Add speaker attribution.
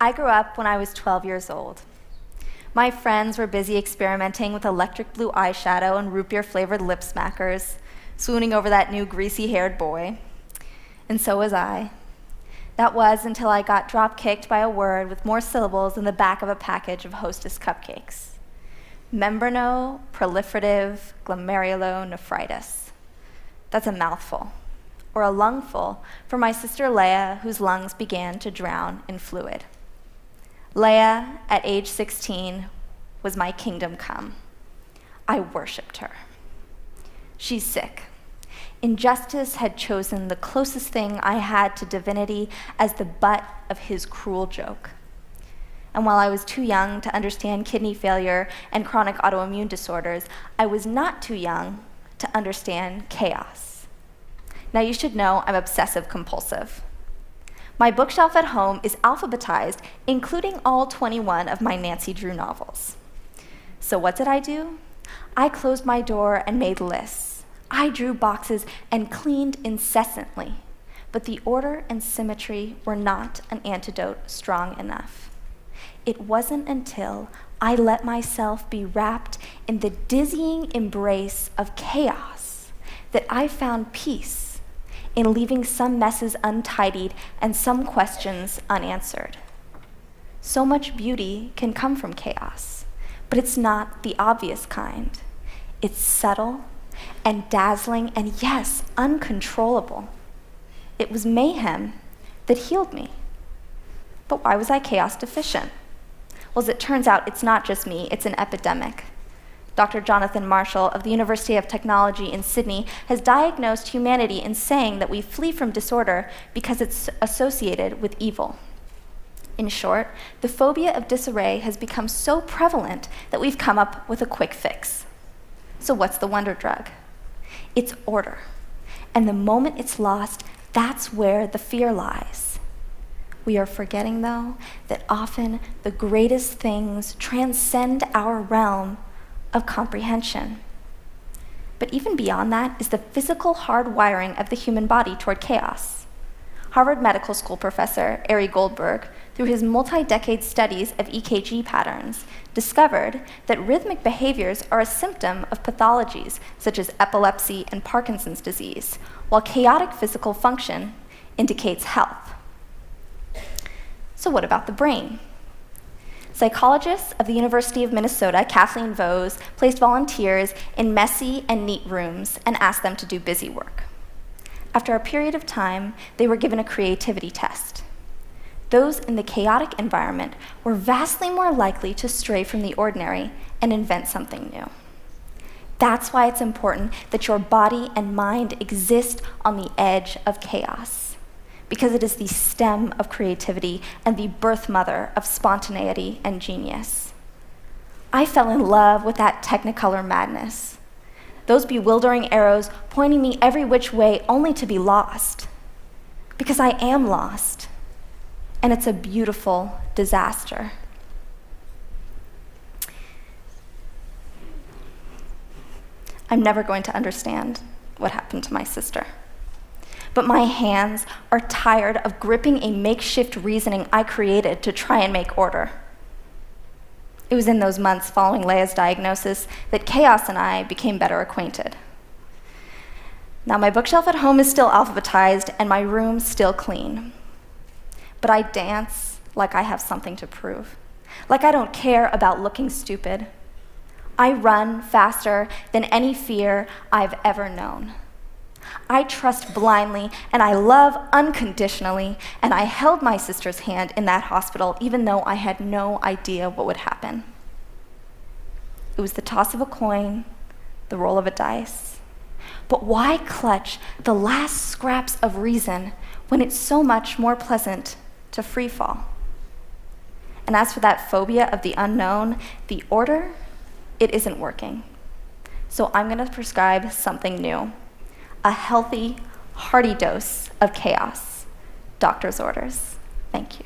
Speaker 1: I grew up when I was 12 years old. My friends were busy experimenting with electric blue eyeshadow and root beer-flavored lip smackers, swooning over that new greasy-haired boy. And so was I. That was until I got drop-kicked by a word with more syllables in the back of a package of Hostess cupcakes. Membranoproliferative glomerulonephritis. That's a mouthful, or a lungful, for my sister Leia, whose lungs began to drown in fluid. Leia, at age 16, was my kingdom come. I worshipped her. She's sick. Injustice had chosen the closest thing I had to divinity as the butt of his cruel joke. And while I was too young to understand kidney failure and chronic autoimmune disorders, I was not too young to understand chaos. Now you should know I'm obsessive compulsive. My bookshelf at home is alphabetized, including all 21 of my Nancy Drew novels. So what did I do? I closed my door and made lists. I drew boxes and cleaned incessantly, but the order and symmetry were not an antidote strong enough. It wasn't until I let myself be wrapped in the dizzying embrace of chaos that I found peace in leaving some messes untidied and some questions unanswered. So much beauty can come from chaos, but it's not the obvious kind. It's subtle and dazzling and, yes, uncontrollable. It was mayhem that healed me. But why was I chaos deficient? Well, as it turns out, it's not just me, it's an epidemic. Dr. Jonathan Marshall of the University of Technology in Sydney has diagnosed humanity in saying that we flee from disorder because it's associated with evil. In short, the phobia of disarray has become so prevalent that we've come up with a quick fix. So what's the wonder drug? It's order. And the moment it's lost, that's where the fear lies. We are forgetting, though, that often the greatest things transcend our realm of comprehension. But even beyond that is the physical hardwiring of the human body toward chaos. Harvard Medical School professor Ari Goldberg, through his multi-decade studies of EKG patterns, discovered that rhythmic behaviors are a symptom of pathologies such as epilepsy and Parkinson's disease, while chaotic physical function indicates health. So what about the brain? Psychologists of the University of Minnesota, Kathleen Vose, placed volunteers in messy and neat rooms and asked them to do busy work. After a period of time, they were given a creativity test. Those in the chaotic environment were vastly more likely to stray from the ordinary and invent something new. That's why it's important that your body and mind exist on the edge of chaos, because it is the stem of creativity and the birth mother of spontaneity and genius. I fell in love with that technicolor madness, those bewildering arrows pointing me every which way only to be lost, because I am lost, and it's a beautiful disaster. I'm never going to understand what happened to my sister. But my hands are tired of gripping a makeshift reasoning I created to try and make order. It was in those months following Leia's diagnosis that chaos and I became better acquainted. Now my bookshelf at home is still alphabetized and my room still clean. But I dance like I have something to prove, like I don't care about looking stupid. I run faster than any fear I've ever known. I trust blindly, and I love unconditionally, and I held my sister's hand in that hospital even though I had no idea what would happen. It was the toss of a coin, the roll of a dice. But why clutch the last scraps of reason when it's so much more pleasant to free fall? And as for that phobia of the unknown, the order, it isn't working. So I'm going to prescribe something new. A healthy, hearty dose of chaos. Doctor's orders. Thank you.